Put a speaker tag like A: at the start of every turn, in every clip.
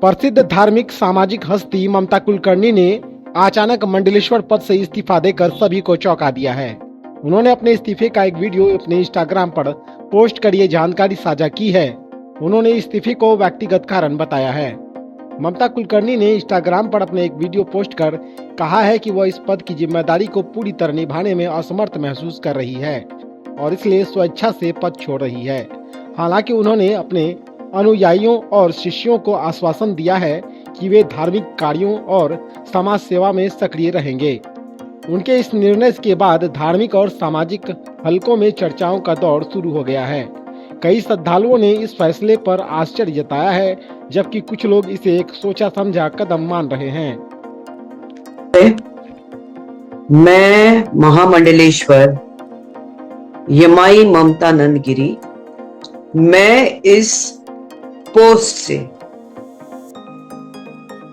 A: प्रसिद्ध धार्मिक सामाजिक हस्ती ममता कुलकर्णी ने अचानक मंडलेश्वर पद से इस्तीफा देकर सभी को चौंका दिया है। उन्होंने अपने इस्तीफे का एक वीडियो अपने इंस्टाग्राम पर पोस्ट कर ये जानकारी साझा की है। उन्होंने इस्तीफे को व्यक्तिगत कारण बताया है। ममता कुलकर्णी ने इंस्टाग्राम पर अपने एक वीडियो पोस्ट कर कहा है कि वह इस पद की जिम्मेदारी को पूरी तरह निभाने में असमर्थ महसूस कर रही है और इसलिए स्वेच्छा से पद छोड़ रही है। हालांकि उन्होंने अपने अनुयायियों और शिष्यों को आश्वासन दिया है कि वे धार्मिक कार्यों और समाज सेवा में सक्रिय रहेंगे। उनके इस निर्णय के बाद धार्मिक और सामाजिक हलकों में चर्चाओं का दौर शुरू हो गया है। कई श्रद्धालुओं ने इस फैसले पर आश्चर्य जताया है, जबकि कुछ लोग इसे एक सोचा समझा कदम मान रहे हैं।
B: मैं महामंडलेश्वर यमाई ममता नंदगिरी, मैं इस पोस्ट से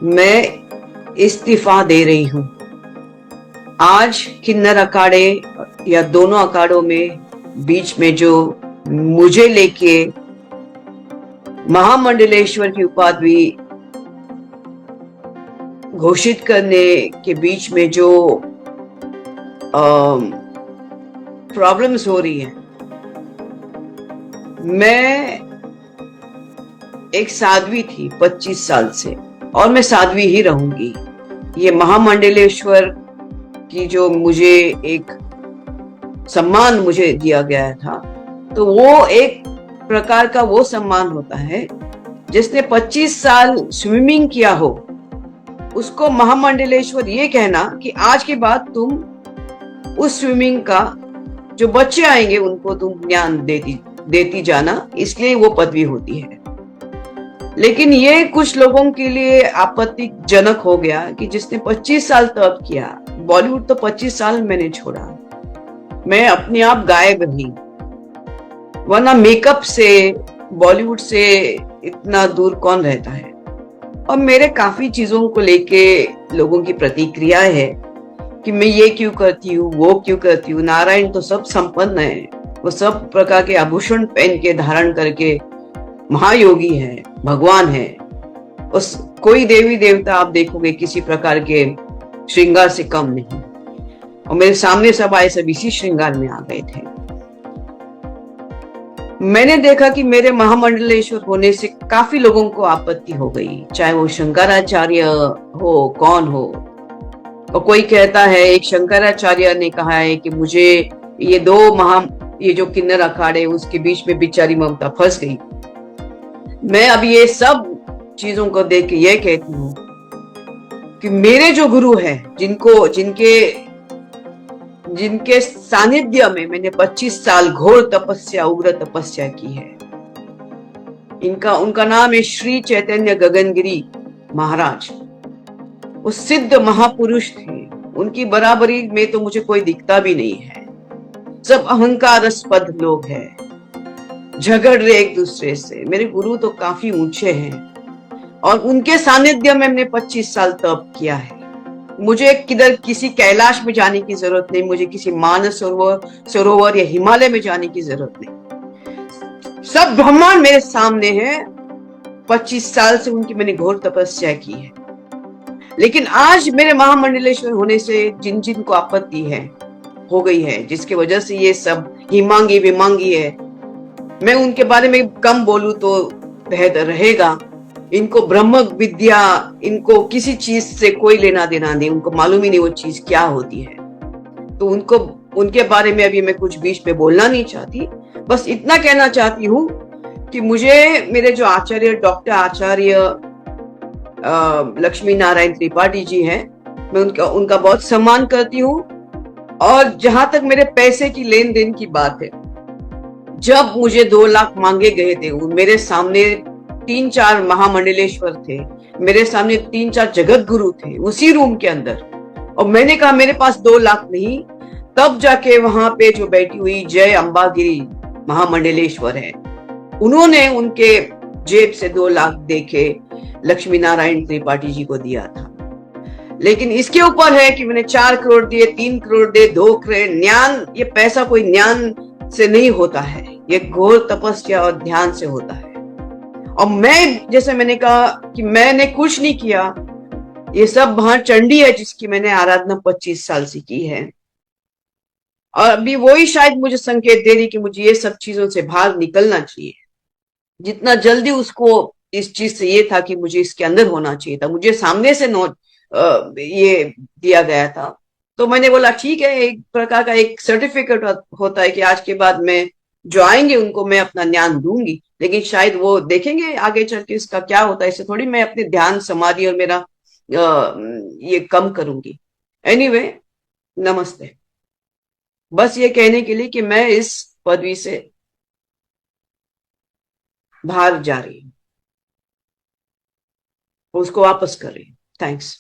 B: मैं इस्तीफा दे रही हूं। आज किन्नर अखाड़े या दोनों अखाड़ों में बीच में जो मुझे लेके महामंडलेश्वर की उपाधि घोषित करने के बीच में जो प्रॉब्लम्स हो रही हैं, मैं एक साध्वी थी 25 साल से और मैं साध्वी ही रहूंगी। ये महामंडलेश्वर की जो मुझे एक सम्मान मुझे दिया गया था, तो वो एक प्रकार का वो सम्मान होता है जिसने 25 साल स्विमिंग किया हो, उसको महामंडलेश्वर ये कहना कि आज के बाद तुम उस स्विमिंग का जो बच्चे आएंगे उनको तुम ज्ञान देती जाना, इसलिए वो पदवी होती है। लेकिन ये कुछ लोगों के लिए आपत्तिजनक हो गया कि जिसने 25 साल तप किया, बॉलीवुड तो 25 साल मैंने छोड़ा, मैं अपने आप गायब रही, वरना मेकअप से बॉलीवुड से इतना दूर कौन रहता है। और मेरे काफी चीजों को लेके लोगों की प्रतिक्रिया है कि मैं ये क्यों करती हूँ, वो क्यों करती हूँ। नारायण तो सब संपन्न है, वो सब प्रकार के आभूषण पहन के धारण करके महायोगी है, भगवान है। उस कोई देवी देवता आप देखोगे किसी प्रकार के श्रृंगार से कम नहीं, और मेरे सामने सब आए सब इसी श्रृंगार में आ गए थे। मैंने देखा कि मेरे महामंडलेश्वर होने से काफी लोगों को आपत्ति हो गई, चाहे वो शंकराचार्य हो, कौन हो। और कोई कहता है, एक शंकराचार्य ने कहा है कि मुझे ये जो किन्नर अखाड़े उसके बीच में बेचारी ममता फंस गई। मैं अब ये सब चीजों को देख के ये कहती हूँ कि मेरे जो गुरु हैं, जिनके सानिध्य में मैंने 25 साल घोर तपस्या, उग्र तपस्या की है, उनका नाम है श्री चैतन्य गगनगिरी महाराज। वो सिद्ध महापुरुष थे, उनकी बराबरी में तो मुझे कोई दिखता भी नहीं है। सब अहंकारस्पद लोग हैं, झगड़ रहे एक दूसरे से। मेरे गुरु तो काफी ऊंचे हैं और उनके सानिध्य में मैंने 25 साल तप किया है। मुझे किधर किसी कैलाश में जाने की जरूरत नहीं, मुझे किसी मानस सरोवर या हिमालय में जाने की जरूरत नहीं। सब ब्रह्मांड मेरे सामने है। 25 साल से उनकी मैंने घोर तपस्या की है। लेकिन आज मेरे महामंडलेश्वर होने से जिन को आपत्ति हो गई है, जिसकी वजह से ये सब हिमांगी विमांगी है, मैं उनके बारे में कम बोलूं तो बेहतर रहेगा। इनको ब्रह्म विद्या, इनको किसी चीज से कोई लेना देना नहीं, उनको मालूम ही नहीं वो चीज क्या होती है। तो उनके बारे में अभी मैं कुछ बीच में बोलना नहीं चाहती। बस इतना कहना चाहती हूँ कि मुझे मेरे जो आचार्य, डॉक्टर आचार्य लक्ष्मी नारायण त्रिपाठी जी हैं, मैं उनका बहुत सम्मान करती हूँ। और जहां तक मेरे पैसे की लेन देन की बात है, जब मुझे 2 लाख मांगे गए थे, मेरे सामने 3-4 महामंडलेश्वर थे, मेरे सामने 3-4 जगत गुरु थे उसी रूम के अंदर, और मैंने कहा मेरे पास 2 लाख नहीं। तब जाके वहां पे जो बैठी हुई जय अंबागिरी महामंडलेश्वर है, उन्होंने उनके जेब से 2 लाख देके लक्ष्मी नारायण त्रिपाठी जी को दिया था। लेकिन इसके ऊपर है कि मैंने 4 करोड़ दिए, 3 करोड़ दिए, 2 करोड़। ज्ञान, ये पैसा कोई ज्ञान से नहीं होता है, ये घोर तपस्या और ध्यान से होता है। और मैं, जैसे मैंने कहा कि मैंने कुछ नहीं किया, ये सब वहां चंडी है जिसकी मैंने आराधना 25 साल से की है। और अभी वही शायद मुझे संकेत दे रही कि मुझे ये सब चीजों से बाहर निकलना चाहिए। जितना जल्दी उसको इस चीज से ये था कि मुझे इसके अंदर होना चाहिए था, मुझे सामने से नोट ये दिया गया था। तो मैंने बोला ठीक है, एक प्रकार का एक सर्टिफिकेट होता है कि आज के बाद मैं जो आएंगे उनको मैं अपना ज्ञान दूंगी, लेकिन शायद वो देखेंगे आगे चल के इसका क्या होता है। इससे थोड़ी मैं अपने ध्यान समाधि और मेरा ये कम करूंगी। एनीवे, नमस्ते। बस ये कहने के लिए कि मैं इस पदवी से बाहर जा रही हूँ, उसको वापस कर रही हूँ। थैंक्स।